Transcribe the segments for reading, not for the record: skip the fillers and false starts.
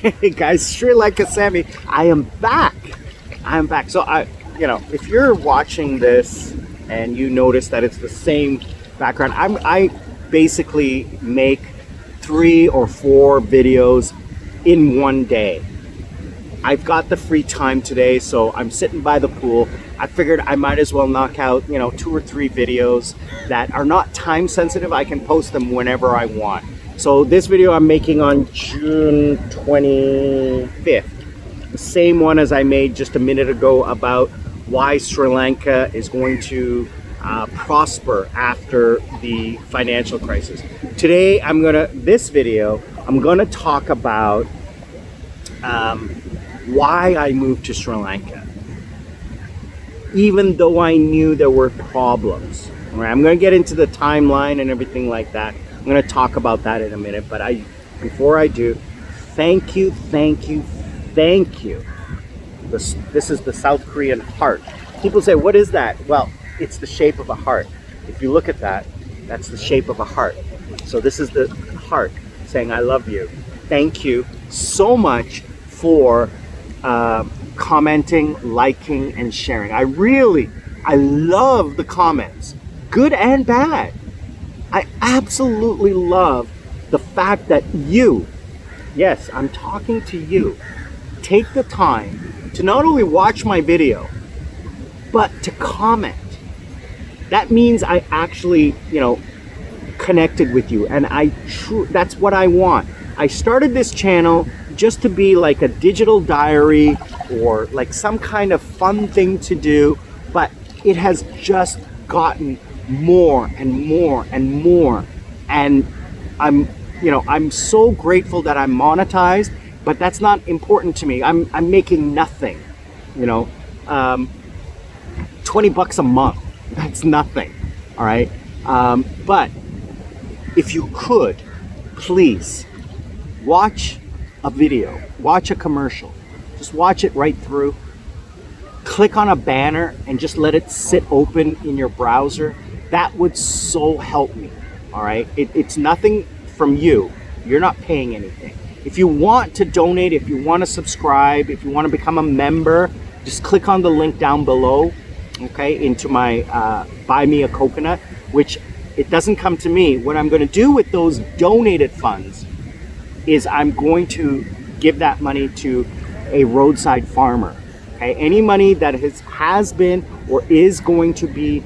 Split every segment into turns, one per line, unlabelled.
Hey guys, Sri Lanka Sammy, I am back. So if you're watching this and you notice that it's the same background, I basically make 3 or 4 videos in one day. I've got the free time today, so I'm sitting by the pool. I figured I might as well knock out, 2 or 3 videos that are not time sensitive. I can post them whenever I want. So this video I'm making on June 25th, the same one as I made just a minute ago about why Sri Lanka is going to prosper after the financial crisis. Today this video, I'm gonna talk about why I moved to Sri Lanka, even though I knew there were problems. All right, I'm going to get into the timeline and everything like that. I'm going to talk about that in a minute, but before I do, thank you. This is the South Korean heart. People say, what is that? Well, it's the shape of a heart. If you look at that, that's the shape of a heart. So this is the heart saying, I love you. Thank you so much for commenting, liking, and sharing. I love the comments, good and bad. I absolutely love the fact that you, yes, I'm talking to you, take the time to not only watch my video, but to comment. That means I actually, connected with you, and that's what I want. I started this channel just to be like a digital diary or like some kind of fun thing to do, but it has just gotten more and more and more, and I'm so grateful that I'm monetized, but that's not important to me. I'm making nothing, 20 bucks a month, that's nothing. All right, but if you could please watch a video, watch a commercial, just watch it right through, click on a banner and just let it sit open in your browser. That would so help me. All right, it's nothing from you, you're not paying anything. If you want to donate, if you want to subscribe, if you want to become a member, just click on the link down below, okay, into my Buy Me a Coconut, which it doesn't come to me. What I'm going to do with those donated funds is I'm going to give that money to a roadside farmer. Okay, any money that has been or is going to be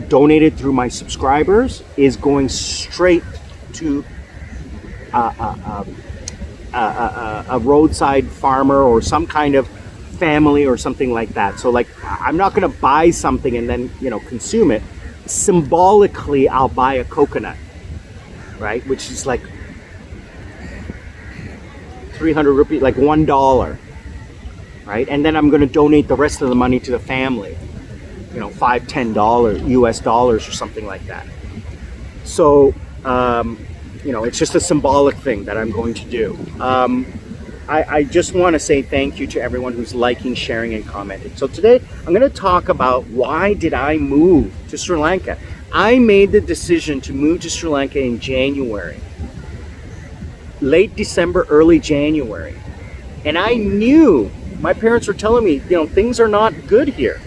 donated through my subscribers is going straight to a roadside farmer or some kind of family or something like that. So like, I'm not going to buy something and then consume it. Symbolically, I'll buy a coconut, right, which is like 300 rupees, like $1, right? And then I'm going to donate the rest of the money to the family, $5-10 US dollars or something like that. So it's just a symbolic thing that I'm going to do. I just want to say thank you to everyone who's liking, sharing, and commenting. So today I'm going to talk about why did I move to Sri Lanka. I made the decision to move to Sri Lanka in January, late December, early January. And I knew, my parents were telling me, things are not good here.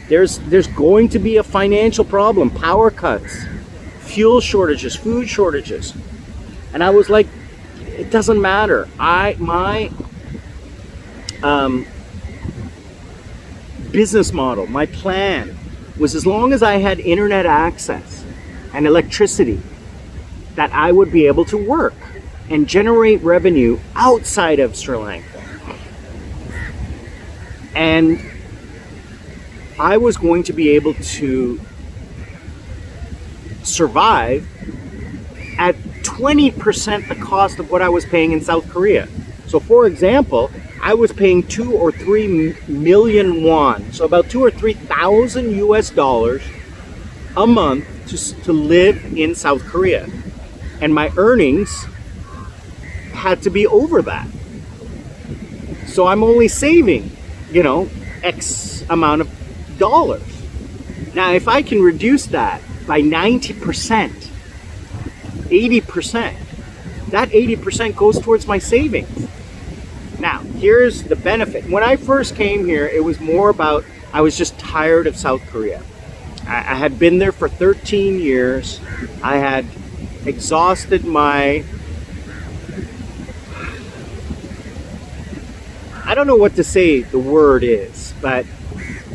There's going to be a financial problem, power cuts, fuel shortages, food shortages. And I was like, it doesn't matter. My business model, my plan was, as long as I had internet access and electricity, that I would be able to work and generate revenue outside of Sri Lanka. And I was going to be able to survive at 20% the cost of what I was paying in South Korea. So for example, I was paying 2 or 3 million won, so about 2,000 or 3,000 US dollars a month to live in South Korea. And my earnings had to be over that. So I'm only saving, X amount of dollars. Now, if I can reduce that by 90%, 80%, that 80% goes towards my savings. here's the benefit. When I first came here, it was more about, I was just tired of South Korea. I had been there for 13 years. I had exhausted my, I don't know what to say the word is, but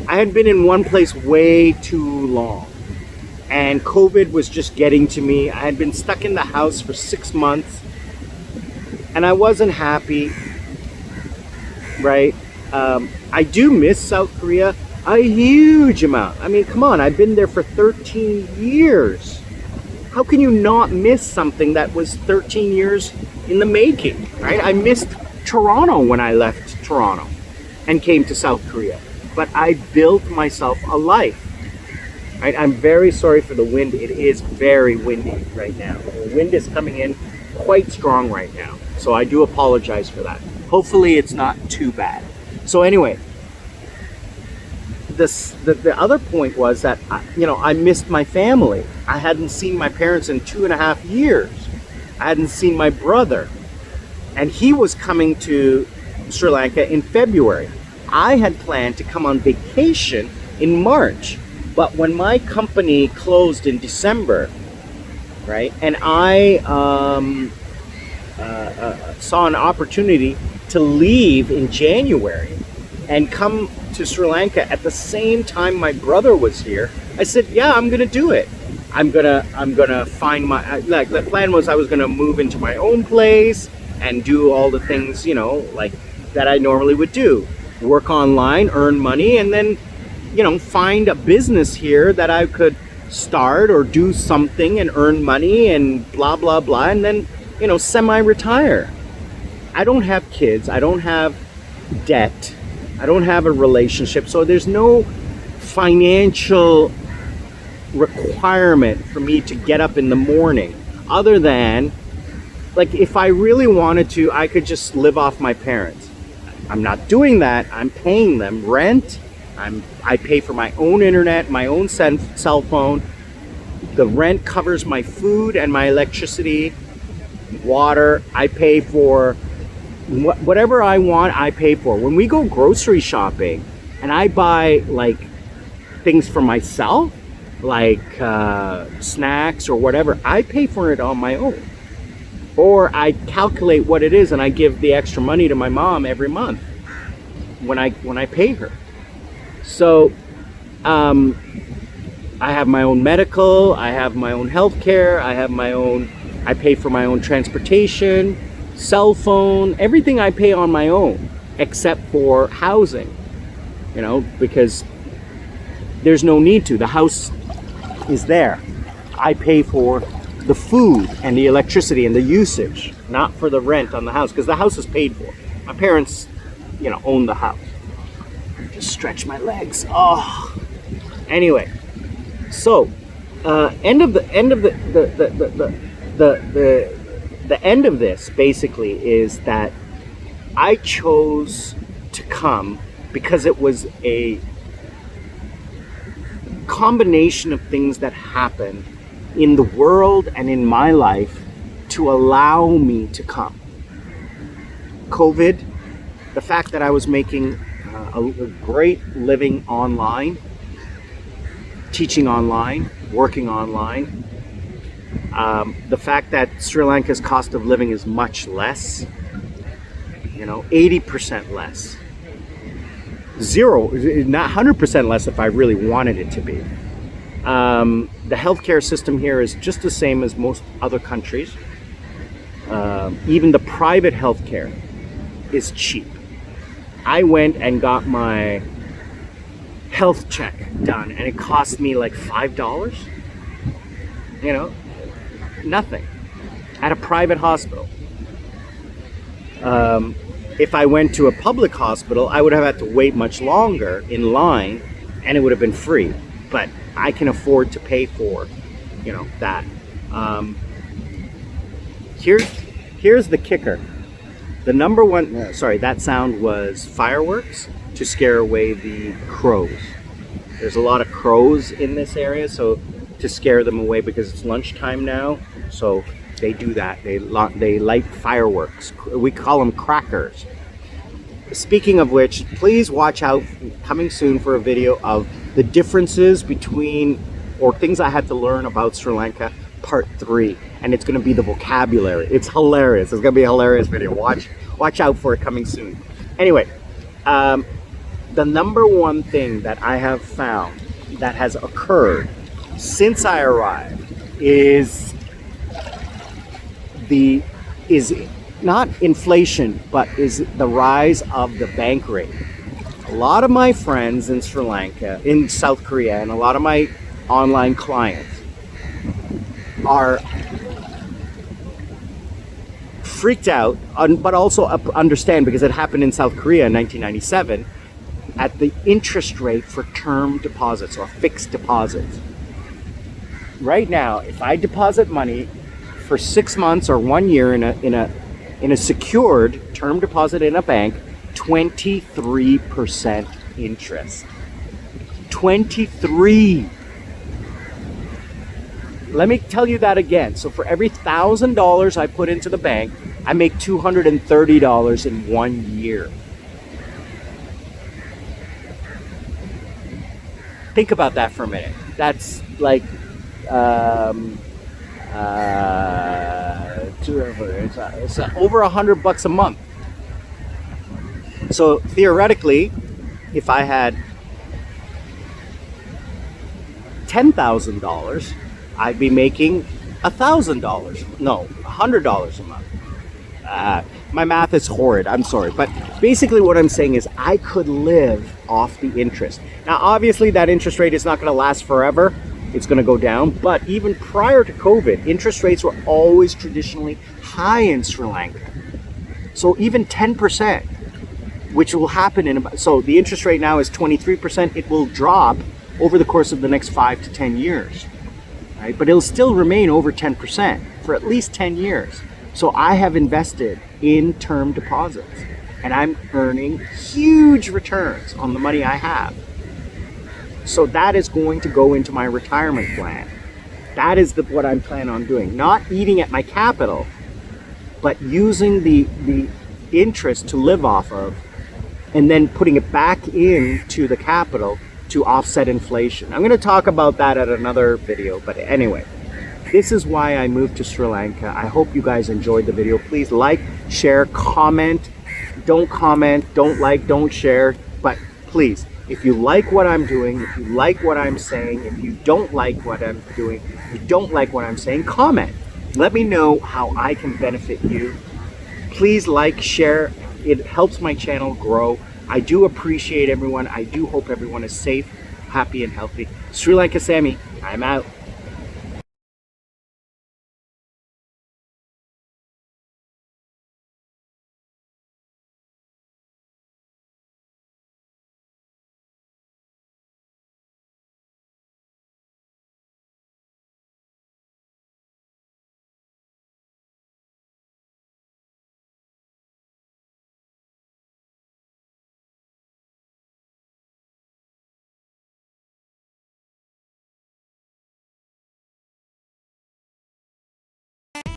I had been in one place way too long. And COVID was just getting to me. I had been stuck in the house for 6 months and I wasn't happy, right? I do miss South Korea a huge amount. I mean, come on, I've been there for 13 years. How can you not miss something that was 13 years in the making, right? I missed Toronto when I left Toronto and came to South Korea. But I built myself a life. Right? I'm very sorry for the wind. It is very windy right now. The wind is coming in quite strong right now. So I do apologize for that. Hopefully it's not too bad. So anyway, the other point was that, I missed my family. I hadn't seen my parents in 2.5 years. I hadn't seen my brother. And he was coming to Sri Lanka in February. I had planned to come on vacation in March. But when my company closed in December, right, and I saw an opportunity to leave in January and come to Sri Lanka at the same time my brother was here, I said, yeah, I'm gonna do it. I'm gonna find my, like, the plan was I was gonna move into my own place and do all the things, like that I normally would do. Work online, earn money, and then, find a business here that I could start or do something and earn money and blah, blah, blah, and then, semi-retire. I don't have kids. I don't have debt. I don't have a relationship. So there's no financial requirement for me to get up in the morning other than, like, if I really wanted to, I could just live off my parents. I'm not doing that. I'm paying them rent. I pay for my own internet, my own cell phone. The rent covers my food and my electricity, water. I pay for whatever I want, I pay for. When we go grocery shopping and I buy, like, things for myself, like snacks or whatever, I pay for it on my own. Or I calculate what it is and I give the extra money to my mom every month when I pay her. So I have my own medical, I have my own health care, I pay for my own transportation, cell phone, everything I pay on my own except for housing, because there's no need to. The house is there. I pay for the food and the electricity and the usage, not for the rent on the house, because the house is paid for. My parents, own the house. Just stretch my legs. Oh. Anyway, so end of this basically is that I chose to come because it was a combination of things that happened in the world and in my life to allow me to come. COVID, the fact that I was making a great living online, teaching online, working online, the fact that Sri Lanka's cost of living is much less, 80% less. Zero, not 100% less if I really wanted it to be. The healthcare system here is just the same as most other countries. Even the private healthcare is cheap. I went and got my health check done and it cost me like $5. Nothing. At a private hospital. If I went to a public hospital, I would have had to wait much longer in line and it would have been free. But I can afford to pay for, that. Here's the kicker. The number one, that sound was fireworks to scare away the crows. There's a lot of crows in this area, so to scare them away because it's lunchtime now, so they do that. They light fireworks. We call them crackers. speaking of which, please watch out coming soon for a video of the differences between, or things I had to learn about Sri Lanka, part 3. And it's going to be the vocabulary. It's hilarious. It's going to be a hilarious video. Watch out for it coming soon. Anyway, the number one thing that I have found that has occurred since I arrived is not inflation, but is the rise of the bank rate. A lot of my friends in Sri Lanka, in South Korea, and a lot of my online clients are freaked out, but also understand, because it happened in South Korea in 1997, at the interest rate for term deposits or fixed deposits. Right now, if I deposit money for 6 months or 1 year in a secured term deposit in a bank, 23% interest. 23. Let me tell you that again. So for every $1,000 I put into the bank, I make $230 in 1 year. Think about that for a minute. That's like it's over $100 a month. So theoretically, if I had $10,000, I'd be making $1,000. No, $100 a month. My math is horrid, I'm sorry. But basically what I'm saying is I could live off the interest. Now, obviously that interest rate is not going to last forever. It's going to go down. But even prior to COVID, interest rates were always traditionally high in Sri Lanka. So even 10%, which will happen in about, so the interest rate now is 23%. It will drop over the course of the next 5 to 10 years. Right? But it'll still remain over 10% for at least 10 years. So I have invested in term deposits and I'm earning huge returns on the money I have. So that is going to go into my retirement plan. That is what I'm planning on doing. Not eating at my capital, but using the interest to live off of and then putting it back into the capital to offset inflation. I'm going to talk about that at another video, but anyway, this is why I moved to Sri Lanka. I hope you guys enjoyed the video. Please like, share, comment. Don't comment, don't like, don't share, but please, if you like what I'm doing, if you like what I'm saying, if you don't like what I'm doing, if you don't like what I'm saying, comment. Let me know how I can benefit you. Please like, share. It helps my channel grow. I do appreciate everyone. I do hope everyone is safe, happy, and healthy. Sri Lanka Sammy, I'm out.